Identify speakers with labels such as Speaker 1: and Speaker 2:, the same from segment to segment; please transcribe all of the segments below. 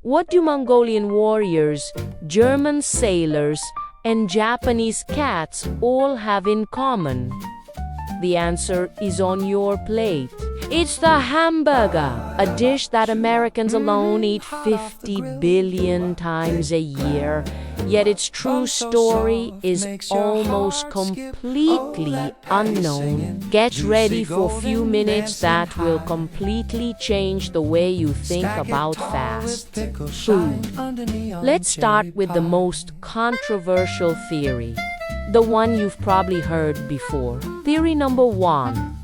Speaker 1: What do Mongolian warriors, German sailors, and Japanese cats all have in common? The answer is on your plate. It's the hamburger, a dish that Americans alone eat 50 billion times a year. Yet its true story is almost completely unknown. Get ready for a few minutes that will completely change the way you think about fast food. Let's start with the most controversial theory, the one you've probably heard before. Theory number 1.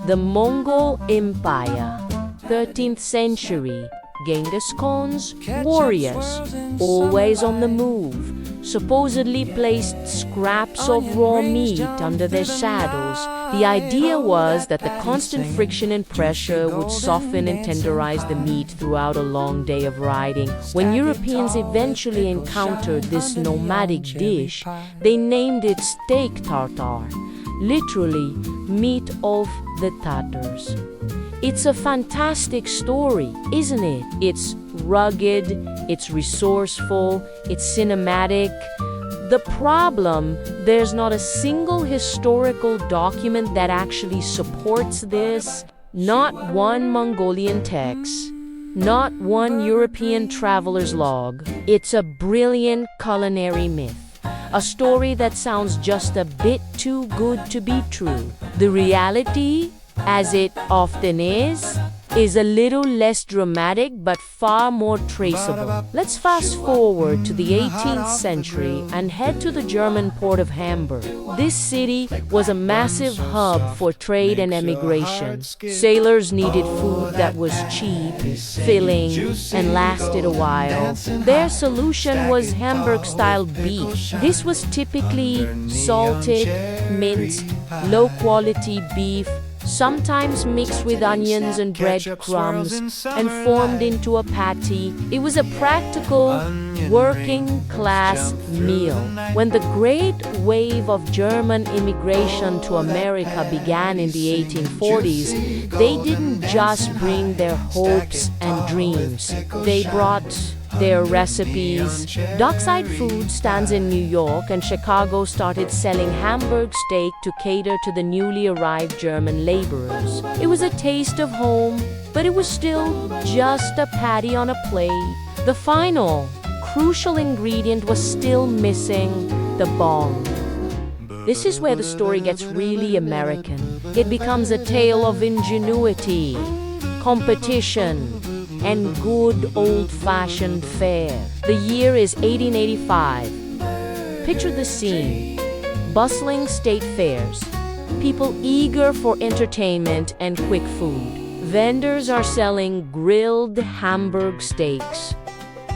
Speaker 1: The Mongol Empire, 13th century. Genghis Khan's warriors, always on the move, supposedly placed scraps of raw meat under their saddles. The idea was that the constant friction and pressure would soften and tenderize the meat throughout a long day of riding. When Europeans eventually encountered this nomadic dish, they named it steak tartare, literally meat of the Tatars. It's a fantastic story, isn't it? It's rugged, it's resourceful, it's cinematic. The problem, there's not a single historical document that actually supports this. Not one Mongolian text, not one European traveler's log. It's a brilliant culinary myth, a story that sounds just a bit too good to be true. The reality, as it often is a little less dramatic but far more traceable. Let's fast forward to the 18th century and head to the German port of Hamburg. This city was a massive hub for trade and emigration. Sailors needed food that was cheap, filling, and lasted a while. Their solution was Hamburg-style beef. This was typically salted, minced, low-quality beef, sometimes mixed with onions and breadcrumbs and formed into a patty. It was a practical, working-class meal. When the great wave of German immigration to America began in the 1840s, they didn't just bring their hopes and dreams. They brought their recipes. Dockside Food stands in New York, and Chicago started selling Hamburg steak to cater to the newly arrived German laborers. It was a taste of home, but it was still just a patty on a plate. The final, crucial ingredient was still missing: the bong. This is where the story gets really American. It becomes a tale of ingenuity, competition, and good old-fashioned fare. The year is 1885. Picture the scene: bustling state fairs, people eager for entertainment and quick food. Vendors are selling grilled Hamburg steaks.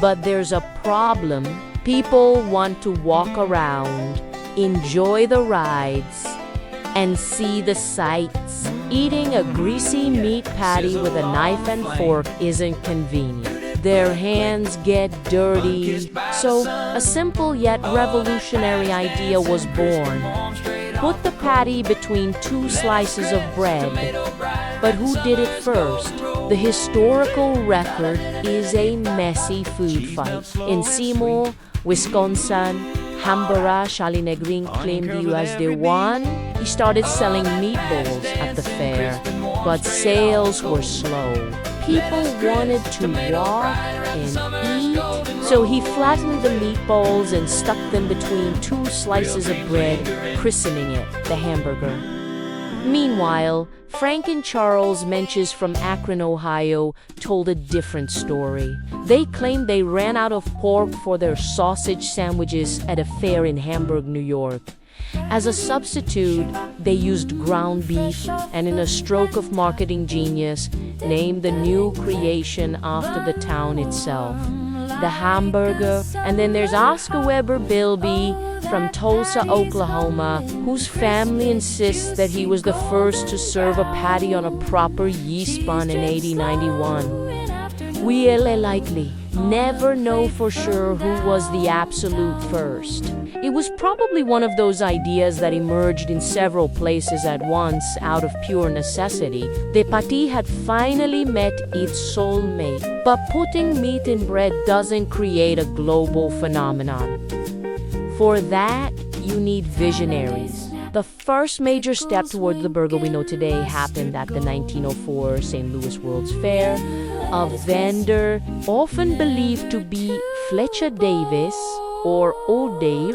Speaker 1: But there's a problem. People want to walk around, enjoy the rides, and see the sights. Eating a greasy meat patty with a knife and fork isn't convenient. Their hands get dirty. So, a simple yet revolutionary idea was born. Put the patty between two slices of bread. But who did it first? The historical record is a messy food fight. In Seymour, Wisconsin, Hambara Shalinegrin claimed the USD won. He started selling meatballs at the fair, but sales were slow. People wanted to walk and eat, so he flattened the meatballs and stuck them between two slices of bread, christening it the hamburger. Meanwhile, Frank and Charles Menches from Akron, Ohio, told a different story. They claimed they ran out of pork for their sausage sandwiches at a fair in Hamburg, New York. As a substitute, they used ground beef, and in a stroke of marketing genius, named the new creation after the town itself, the hamburger. And then there's Oscar Weber Bilby from Tulsa, Oklahoma, whose family insists that he was the first to serve a patty on a proper yeast bun in 1891. Really likely. never know for sure who was the absolute first. It was probably one of those ideas that emerged in several places at once out of pure necessity. The patties had finally met its soulmate. But putting meat in bread doesn't create a global phenomenon. For that, you need visionaries. The first major step toward the burger we know today happened at the 1904 St. Louis World's Fair. A vendor, often believed to be Fletcher Davis or Old Dave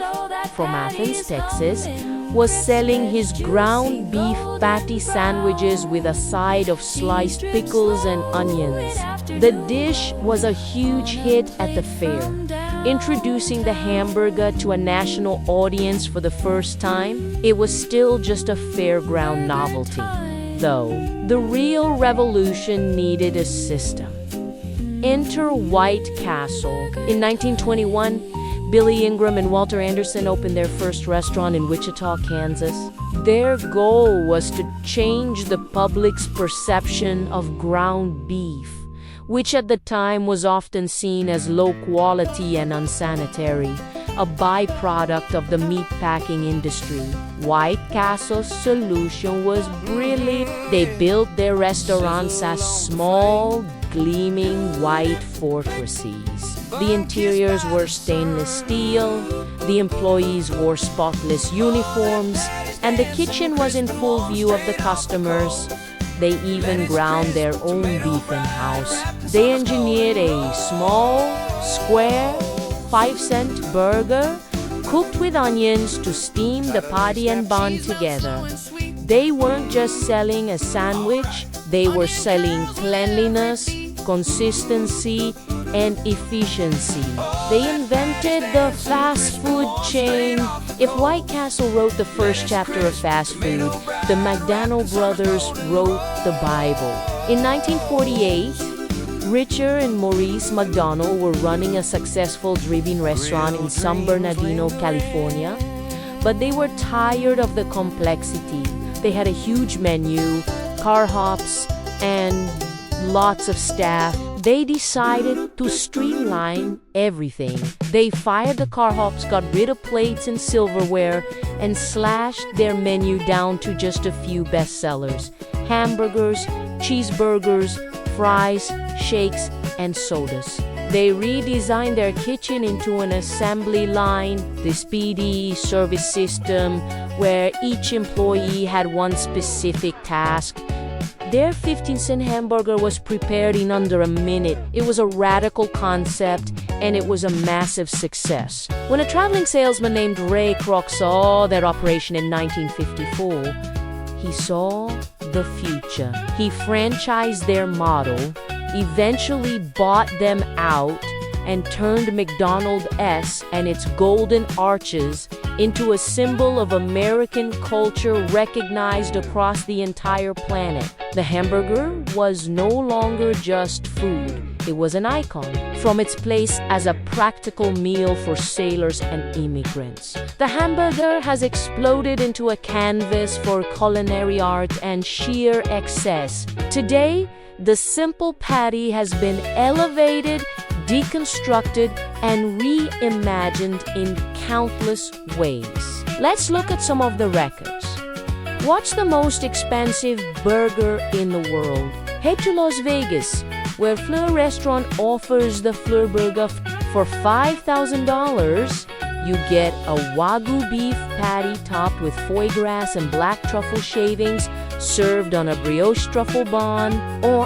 Speaker 1: from Athens, Texas, was selling his ground beef patty sandwiches with a side of sliced pickles and onions. The dish was a huge hit at the fair, introducing the hamburger to a national audience for the first time. It was still just a fairground novelty, though. The real revolution needed a system. Enter White Castle. In 1921, Billy Ingram and Walter Anderson opened their first restaurant in Wichita, Kansas. Their goal was to change the public's perception of ground beef, which at the time was often seen as low quality and unsanitary, a byproduct of the meatpacking industry. White Castle's solution was brilliant. They built their restaurants as small, gleaming white fortresses. The interiors were stainless steel, the employees wore spotless uniforms, and the kitchen was in full view of the customers. They even ground their own beef in-house. They engineered a small, square, 5-cent burger cooked with onions to steam the patty and bun together. They weren't just selling a sandwich, they were selling cleanliness, consistency, and efficiency. They invented the fast food chain. If White Castle wrote the first chapter of fast food, the McDonald brothers wrote the Bible. In 1948, Richard and Maurice McDonald were running a successful drive-in restaurant in San Bernardino, California, but they were tired of the complexity. They had a huge menu, car hops, and lots of staff. They decided to streamline everything. They fired the car hops, got rid of plates and silverware, and slashed their menu down to just a few bestsellers: hamburgers, cheeseburgers, fries, shakes, and sodas. They redesigned their kitchen into an assembly line, the speedy service system where each employee had one specific task. Their 15-cent hamburger was prepared in under a minute. It was a radical concept, and it was a massive success. When a traveling salesman named Ray Kroc saw their operation in 1954, he saw the future. He franchised their model, eventually bought them out, and turned McDonald's and its golden arches into a symbol of American culture recognized across the entire planet. The hamburger was no longer just food. It was an icon, from its place as a practical meal for sailors and immigrants. The hamburger has exploded into a canvas for culinary art and sheer excess. Today, the simple patty has been elevated, deconstructed, and reimagined in countless ways. Let's look at some of the records. What's the most expensive burger in the world? Head to Las Vegas, where Fleur Restaurant offers the Fleur Burger for $5,000. You get a Wagyu beef patty topped with foie gras and black truffle shavings, served on a brioche truffle bun.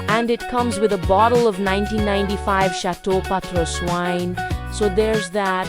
Speaker 1: And it comes with a bottle of 1995 Chateau Patros wine. So there's that.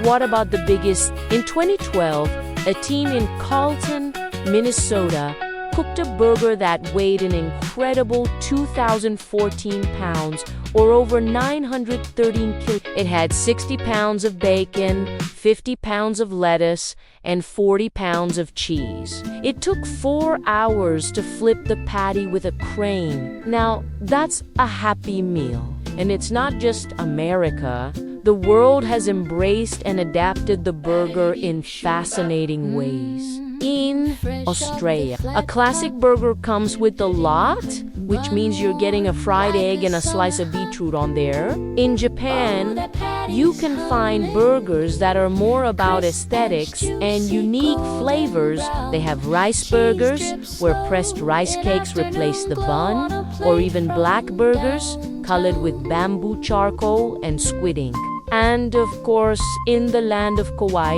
Speaker 1: What about the biggest? In 2012, a team in Carlton, Minnesota, cooked a burger that weighed an incredible 2,014 pounds, or over 913 kilos. It had 60 pounds of bacon, 50 pounds of lettuce, and 40 pounds of cheese. It took 4 hours to flip the patty with a crane. Now, that's a happy meal. And it's not just America. The world has embraced and adapted the burger in fascinating ways. In Australia, a classic burger comes with a lot, which means you're getting a fried egg and a slice of beetroot on there. In Japan, you can find burgers that are more about aesthetics and unique flavors. They have rice burgers, where pressed rice cakes replace the bun, or even black burgers, colored with bamboo charcoal and squid ink. And of course, in the land of Kauai,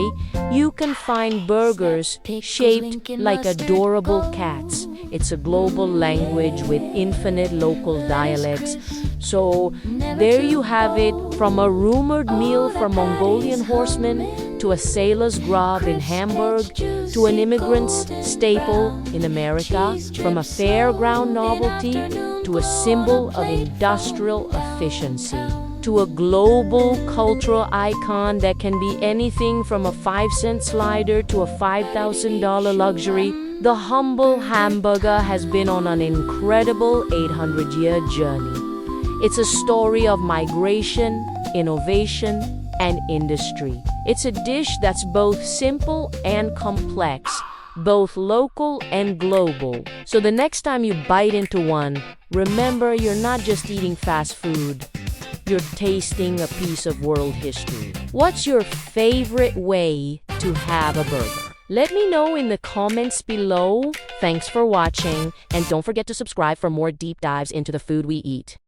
Speaker 1: you can find burgers shaped like adorable cats. It's a global language with infinite local dialects. So there you have it, from a rumored meal from Mongolian horsemen to a sailor's grub in Hamburg to an immigrant's staple in America, from a fairground novelty to a symbol of industrial efficiency, to a global cultural icon that can be anything from a 5-cent slider to a $5,000 luxury. The humble hamburger has been on an incredible 800-year journey. It's a story of migration, innovation, and industry. It's a dish that's both simple and complex, both local and global. So the next time you bite into one, remember you're not just eating fast food. You're tasting a piece of world history. What's your favorite way to have a burger? Let me know in the comments below. Thanks for watching, and don't forget to subscribe for more deep dives into the food we eat.